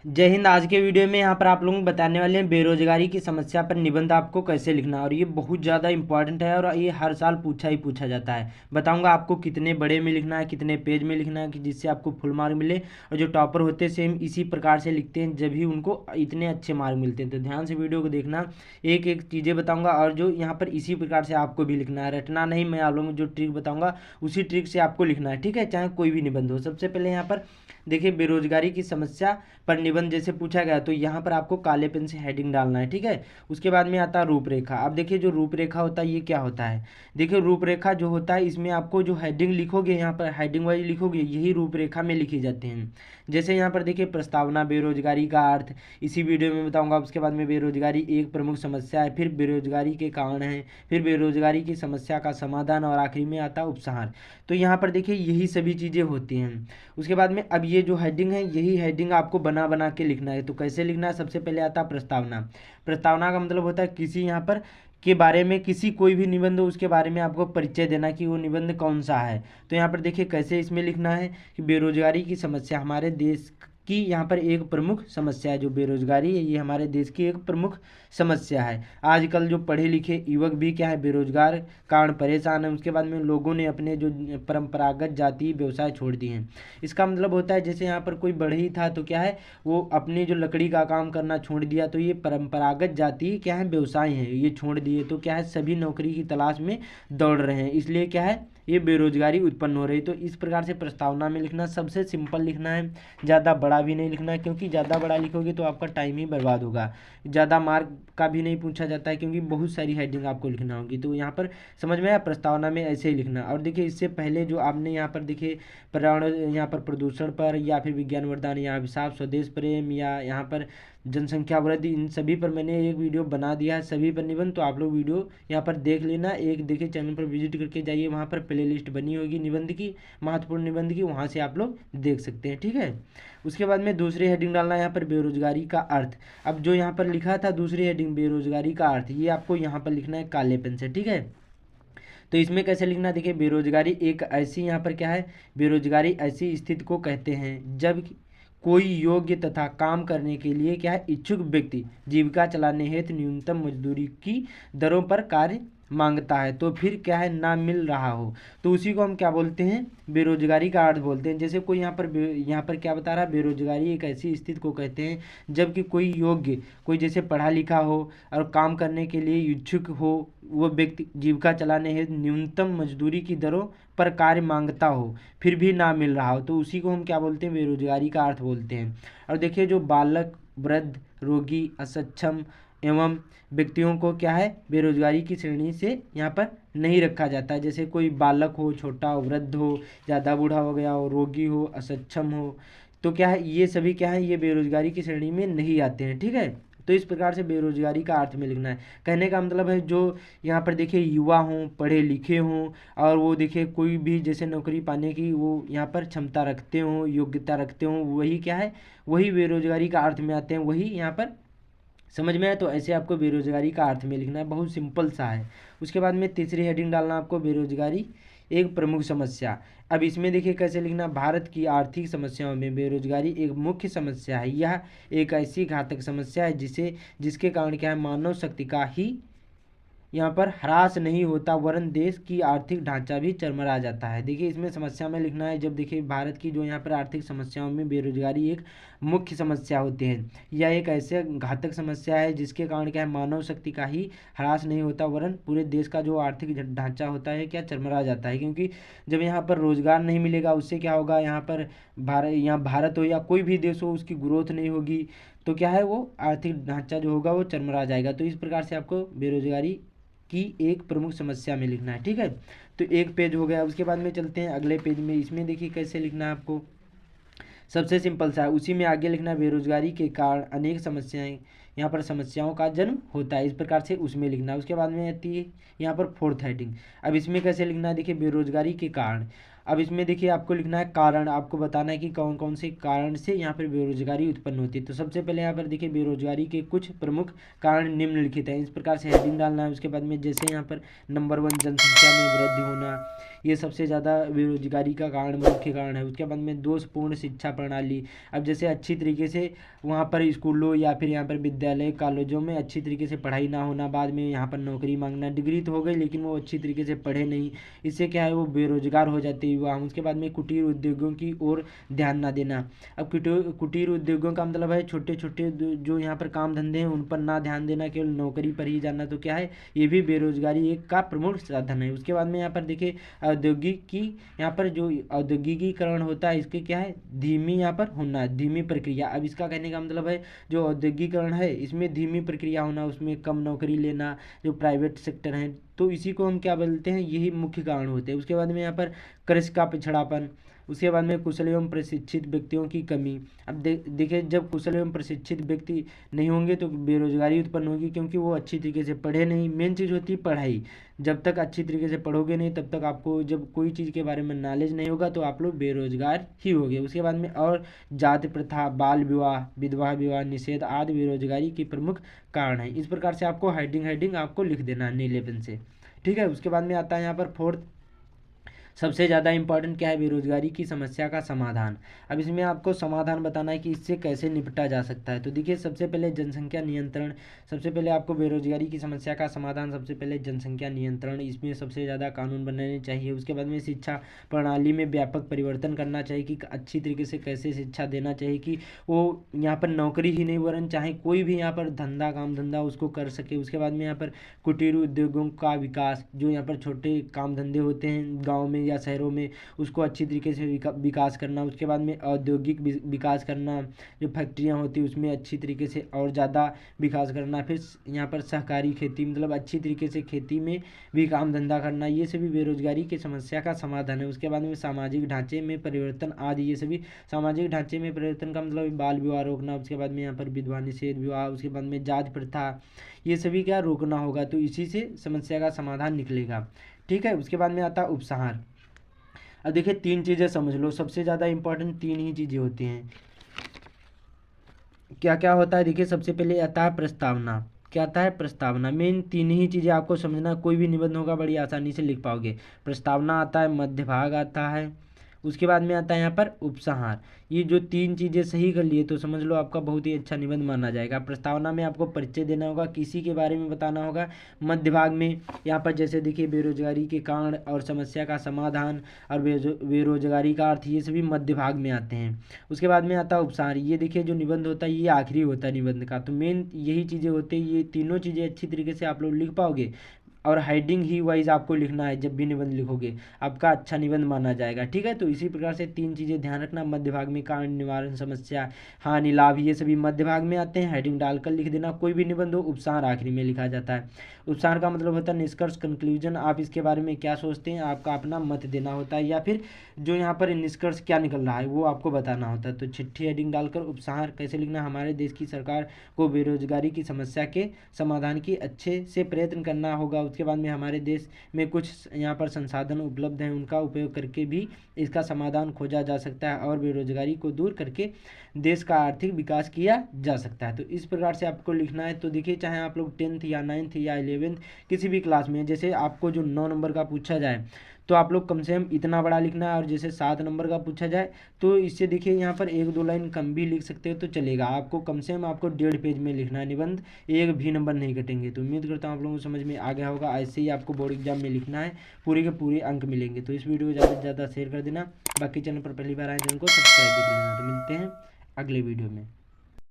जय हिंद। आज के वीडियो में यहाँ पर आप लोगों को बताने वाले हैं बेरोजगारी की समस्या पर निबंध आपको कैसे लिखना है। और ये बहुत ज़्यादा इंपॉर्टेंट है और ये हर साल पूछा ही पूछा जाता है। बताऊंगा आपको कितने बड़े में लिखना है, कितने पेज में लिखना है कि जिससे आपको फुल मार्क मिले। और जो टॉपर होते हैं सेम इसी प्रकार से लिखते हैं, जब भी उनको इतने अच्छे मार्क मिलते हैं। तो ध्यान से वीडियो को देखना, एक एक चीज़ें बताऊँगा और जो यहाँ पर इसी प्रकार से आपको भी लिखना है, रटना नहीं। मैं आप लोगों को जो ट्रिक बताऊँगा उसी ट्रिक से आपको लिखना है, ठीक है, चाहे कोई भी निबंध हो। सबसे पहले यहाँ पर देखिए, बेरोजगारी की समस्या पर निबंध जैसे पूछा गया तो यहाँ पर आपको काले पेन से हेडिंग डालना है, ठीक है। उसके बाद में आता है रूपरेखा। अब देखिए, जो रूपरेखा होता है ये क्या होता है। देखिए, रूपरेखा जो होता है इसमें आपको जो हेडिंग लिखोगे, यहाँ पर हेडिंग वाइज लिखोगे, यही रूपरेखा में लिखे जाते हैं। जैसे यहाँ पर देखिए, प्रस्तावना, बेरोजगारी का अर्थ इसी वीडियो में बताऊंगा। उसके बाद में बेरोजगारी एक प्रमुख समस्या है, फिर बेरोजगारी के कारण है, फिर बेरोजगारी की समस्या का समाधान और आखिरी में आता है उपसंहार। तो यहाँ पर देखिए यही सभी चीज़ें होती हैं। उसके बाद में अब ये जो हेडिंग है, यही हेडिंग आपको बना बना के लिखना है। तो कैसे लिखना है, सबसे पहले आता है प्रस्तावना। प्रस्तावना का मतलब होता है किसी यहाँ पर के बारे में, किसी कोई भी निबंध हो उसके बारे में आपको परिचय देना कि वो निबंध कौन सा है। तो यहाँ पर देखिए कैसे इसमें लिखना है कि बेरोजगारी की समस्या हमारे देश की यहाँ पर एक प्रमुख समस्या है। जो बेरोजगारी है ये हमारे देश की एक प्रमुख समस्या है। आजकल जो पढ़े लिखे युवक भी क्या है, बेरोजगार कारण परेशान है। उसके बाद में लोगों ने अपने जो परंपरागत जाति व्यवसाय छोड़ दिए हैं। इसका मतलब होता है जैसे यहाँ पर कोई बढ़ई था तो क्या है, वो अपनी जो लकड़ी का काम करना छोड़ दिया। तो ये परंपरागत जाति क्या है, व्यवसाय है, ये छोड़ दिए। तो क्या है, सभी नौकरी की तलाश में दौड़ रहे हैं, इसलिए क्या है, ये बेरोजगारी उत्पन्न हो रही है। तो इस प्रकार से प्रस्तावना में लिखना, सबसे सिंपल लिखना है, ज़्यादा बड़ा भी नहीं लिखना है, क्योंकि ज़्यादा बड़ा लिखोगे तो आपका टाइम ही बर्बाद होगा। ज़्यादा मार्क का भी नहीं पूछा जाता है, क्योंकि बहुत सारी हेडिंग आपको लिखना होगी। तो यहाँ पर समझ में आया, प्रस्तावना में ऐसे ही लिखना। और देखिए इससे पहले जो आपने यहाँ पर देखिए पर्यावरण, यहाँ पर प्रदूषण पर, या फिर विज्ञान वरदान, या अभिशाप, स्वदेश प्रेम, या यहाँ पर जनसंख्या वृद्धि, इन सभी पर मैंने एक वीडियो बना दिया है, सभी पर निबंध। तो आप लोग वीडियो यहाँ पर देख लेना। एक देखिए चैनल पर विजिट करके जाइए, वहाँ पर प्ले लिस्ट बनी होगी निबंध की, महत्वपूर्ण निबंध की, वहाँ से आप लोग देख सकते हैं, ठीक है। उसके बाद में दूसरी हेडिंग डालना है यहाँ पर बेरोजगारी का अर्थ। अब जो यहाँ पर लिखा था दूसरी हेडिंग बेरोजगारी का अर्थ, ये आपको यहाँ पर लिखना है काले पेन से, ठीक है। तो इसमें कैसे लिखना, देखिए, बेरोजगारी एक ऐसी, यहाँ पर क्या है, बेरोजगारी ऐसी स्थिति को कहते हैं जब कोई योग्य तथा काम करने के लिए क्या है, इच्छुक व्यक्ति जीविका चलाने हेतु न्यूनतम मजदूरी की दरों पर कार्य मांगता है, तो फिर क्या है, ना मिल रहा हो। तो उसी को हम क्या बोलते हैं, बेरोजगारी का अर्थ बोलते हैं। जैसे कोई यहाँ पर क्या बता रहा है, बेरोजगारी एक ऐसी स्थिति को कहते हैं जबकि कोई योग्य, कोई जैसे पढ़ा लिखा हो और काम करने के लिए इच्छुक हो, वो व्यक्ति जीविका चलाने हेतु न्यूनतम मजदूरी की दरों पर कार्य मांगता हो, फिर भी ना मिल रहा हो, तो उसी को हम क्या बोलते हैं, बेरोजगारी का अर्थ बोलते हैं। और देखिए, जो बालक, वृद्ध, रोगी, असक्षम एवं व्यक्तियों को क्या है, बेरोजगारी की श्रेणी से यहाँ पर नहीं रखा जाता है। जैसे कोई बालक हो, छोटा हो, वृद्ध हो, ज़्यादा बूढ़ा हो गया हो, रोगी हो, असक्षम हो, तो क्या है, ये सभी क्या है, ये बेरोजगारी की श्रेणी में नहीं आते हैं, ठीक है। तो इस प्रकार से बेरोजगारी का अर्थ में लिखना है। कहने का मतलब है जो यहाँ पर देखिए युवा हों, पढ़े लिखे हों, और वो देखिए कोई भी जैसे नौकरी पाने की वो यहाँ पर क्षमता रखते हों, योग्यता रखते हों, वही क्या है, वही बेरोजगारी का अर्थ में आते हैं, वही यहाँ पर समझ में आए। तो ऐसे आपको बेरोजगारी का अर्थ में लिखना है, बहुत सिंपल सा है। उसके बाद में तीसरी हेडिंग डालना आपको बेरोजगारी एक प्रमुख समस्या। अब इसमें देखिए कैसे लिखना, भारत की आर्थिक समस्याओं में बेरोजगारी एक मुख्य समस्या है। यह एक ऐसी घातक समस्या है जिसके कारण क्या है, मानव शक्ति का ही यहाँ पर ह्रास नहीं होता वरन देश की आर्थिक ढांचा भी चरमरा जाता है। देखिए इसमें समस्या में लिखना है, जब देखिए भारत की जो यहाँ पर आर्थिक समस्याओं में बेरोजगारी एक मुख्य समस्या होती है, यह एक ऐसे घातक समस्या है जिसके कारण क्या है, मानव शक्ति का ही ह्रास नहीं होता वरन पूरे देश का जो आर्थिक ढांचा होता है क्या, चरमरा जाता है। क्योंकि जब यहाँ पर रोजगार नहीं मिलेगा उससे क्या होगा, यहाँ पर भारत हो या कोई भी देश हो, उसकी ग्रोथ नहीं होगी। तो क्या है, वो आर्थिक ढांचा जो होगा वो चरमरा जाएगा। तो इस प्रकार से आपको बेरोजगारी की एक प्रमुख समस्या में लिखना है, ठीक है। तो एक पेज हो गया। उसके बाद में चलते हैं अगले पेज में। इसमें देखिए कैसे लिखना है आपको, सबसे सिंपल सा है, उसी में आगे लिखना है बेरोजगारी के कारण अनेक समस्याएं, यहाँ पर समस्याओं का जन्म होता है, इस प्रकार से उसमें लिखना है। उसके बाद में आती है यहाँ पर फोर्थ हेडिंग। अब इसमें कैसे लिखना है, देखिए बेरोजगारी के कारण अब इसमें देखिए आपको लिखना है कारण, आपको बताना है कि कौन कौन से कारण से यहाँ पर बेरोजगारी उत्पन्न होती है। तो सबसे पहले यहाँ पर देखिए बेरोजगारी के कुछ प्रमुख कारण निम्नलिखित हैं, इस प्रकार से हेडिंग डालना है। उसके बाद में जैसे यहाँ पर नंबर 1 जनसंख्या में वृद्धि होना, ये सबसे ज़्यादा बेरोजगारी का कारण, मुख्य कारण है। उसके बाद में दोषपूर्ण शिक्षा प्रणाली, अब जैसे अच्छी तरीके से वहाँ पर स्कूलों या फिर यहाँ पर विद्यालय कॉलेजों में अच्छी तरीके से पढ़ाई ना होना, बाद में यहाँ पर नौकरी मांगना, डिग्री तो हो गई लेकिन वो अच्छी तरीके से पढ़े नहीं, इससे क्या है वो बेरोजगार हो जाते युवा। उसके बाद में कुटीर उद्योगों की ओर ध्यान ना देना, अब कुटीर उद्योगों का मतलब है छोटे छोटे जो यहाँ पर काम धंधे हैं उन पर ना ध्यान देना, केवल नौकरी पर ही जाना, तो क्या है ये भी बेरोजगारी एक का प्रमुख साधन है। उसके बाद में यहाँ पर देखिए औद्योगिकी, यहाँ पर जो औद्योगिकीकरण होता है इसके क्या है धीमी यहाँ पर होना, धीमी प्रक्रिया। अब इसका कहने का मतलब है जो औद्योगिकीकरण है इसमें धीमी प्रक्रिया होना, उसमें कम नौकरी लेना, जो प्राइवेट सेक्टर है, तो इसी को हम क्या बोलते हैं, यही मुख्य कारण होते हैं। उसके बाद में यहाँ पर कृषि का पिछड़ापन, उसके बाद में कुशल एवं प्रशिक्षित व्यक्तियों की कमी। अब देखिए जब कुशल एवं प्रशिक्षित व्यक्ति नहीं होंगे तो बेरोजगारी उत्पन्न होगी, क्योंकि वो अच्छी तरीके से पढ़े नहीं। मेन चीज़ होती है पढ़ाई, जब तक अच्छी तरीके से पढ़ोगे नहीं तब तक आपको, जब कोई चीज़ के बारे में नॉलेज नहीं होगा तो आप लोग बेरोजगार ही होगे। उसके बाद में और जाति प्रथा, बाल विवाह, विधवा विवाह निषेध आदि बेरोजगारी के प्रमुख कारण हैं। इस प्रकार से आपको हेडिंग आपको लिख देना है नीले पेन से, ठीक है। उसके बाद में आता है यहाँ पर फोर्थ, सबसे ज़्यादा इंपॉर्टेंट क्या है, बेरोजगारी की समस्या का समाधान। अब इसमें आपको समाधान बताना है कि इससे कैसे निपटा जा सकता है। तो देखिए सबसे पहले जनसंख्या नियंत्रण, सबसे पहले आपको बेरोजगारी की समस्या का समाधान, सबसे पहले जनसंख्या नियंत्रण, इसमें सबसे ज़्यादा कानून बनाने चाहिए। उसके बाद में शिक्षा प्रणाली में व्यापक परिवर्तन करना चाहिए कि अच्छी तरीके से कैसे शिक्षा देना चाहिए कि वो यहाँ पर नौकरी ही नहीं वरन चाहे कोई भी यहाँ पर धंधा काम धंधा उसको कर सके। उसके बाद में यहाँ पर कुटीर उद्योगों का विकास, जो यहाँ पर छोटे काम धंधे होते हैं गाँव में या शहरों में, उसको अच्छी तरीके से विकास करना। उसके बाद में औद्योगिक विकास करना, जो फैक्ट्रियाँ होती हैं उसमें अच्छी तरीके से और ज़्यादा विकास करना। फिर यहाँ पर सहकारी खेती, मतलब अच्छी तरीके से खेती में भी काम धंधा करना, ये सभी बेरोजगारी की समस्या का समाधान है। उसके बाद में सामाजिक ढांचे में परिवर्तन आदि, ये सभी सामाजिक ढांचे में परिवर्तन का मतलब बाल विवाह रोकना, उसके बाद में यहाँ पर विधवा निषेध विवाह, उसके बाद में जाति प्रथा, ये सभी क्या रोकना होगा, तो इसी से समस्या का समाधान निकलेगा, ठीक है। उसके बाद में आता है उपसंहार। अब देखिए 3 चीज़ें समझ लो, सबसे ज़्यादा इंपॉर्टेंट 3 ही चीज़ें होती हैं। क्या क्या होता है, देखिए सबसे पहले आता है प्रस्तावना। क्या आता है प्रस्तावना, मेन 3 ही चीज़ें आपको समझना, कोई भी निबंध होगा बड़ी आसानी से लिख पाओगे। प्रस्तावना आता है, मध्य भाग आता है, उसके बाद में आता है यहाँ पर उपसंहार। ये जो 3 चीज़ें सही कर लिए तो समझ लो आपका बहुत ही अच्छा निबंध माना जाएगा। प्रस्तावना में आपको परिचय देना होगा, किसी के बारे में बताना होगा। मध्य भाग में यहाँ पर जैसे देखिए बेरोजगारी के कारण और समस्या का समाधान और बेरोजगारी का अर्थ, ये सभी मध्य भाग में आते हैं। उसके बाद में आता है उपसंहार, ये देखिए जो निबंध होता है ये आखिरी होता है निबंध का। तो मेन यही चीज़ें होती है, ये तीनों चीज़ें अच्छी तरीके से आप लोग लिख पाओगे और हेडिंग ही वाइज आपको लिखना है। जब भी निबंध लिखोगे आपका अच्छा निबंध माना जाएगा, ठीक है। तो इसी प्रकार से 3 चीज़ें ध्यान रखना, मध्य भाग में कारण निवारण समस्या हानि लाभ, ये सभी मध्य भाग में आते हैं, हेडिंग डालकर लिख देना। कोई भी निबंध हो उपसंहार आखिरी में लिखा जाता है। उपसंहार का मतलब होता है निष्कर्ष, कंक्लूजन, आप इसके बारे में क्या सोचते हैं, आपका अपना मत देना होता है, या फिर जो यहाँ पर निष्कर्ष क्या निकल रहा है वो आपको बताना होता है। तो चिट्ठी हेडिंग डालकर उपसंहार कैसे लिखना, हमारे देश की सरकार को बेरोजगारी की समस्या के समाधान की अच्छे से प्रयत्न करना होगा। उसके बाद में हमारे देश में कुछ यहाँ पर संसाधन उपलब्ध हैं, उनका उपयोग करके भी इसका समाधान खोजा जा सकता है और बेरोजगारी को दूर करके देश का आर्थिक विकास किया जा सकता है। तो इस प्रकार से आपको लिखना है। तो देखिए चाहे आप लोग 10th या 9th या 11th किसी भी क्लास में, जैसे आपको जो 9 नंबर का पूछा जाए तो आप लोग कम से कम इतना बड़ा लिखना है, और जैसे 7 नंबर का पूछा जाए तो इससे देखिए यहाँ पर 1-2 लाइन कम भी लिख सकते हो तो चलेगा। आपको कम से कम आपको 1.5 पेज में लिखना है निबंध, एक भी नंबर नहीं कटेंगे। तो उम्मीद करता हूँ आप लोगों को समझ में आ गया होगा। ऐसे ही आपको बोर्ड एग्जाम में लिखना है, पूरे के पूरे अंक मिलेंगे। तो इस वीडियो को ज़्यादा से ज़्यादा शेयर कर देना, बाकी चैनल पर पहली बार आए चैनल को सब्सक्राइब भी कर देना। तो मिलते हैं अगले वीडियो में।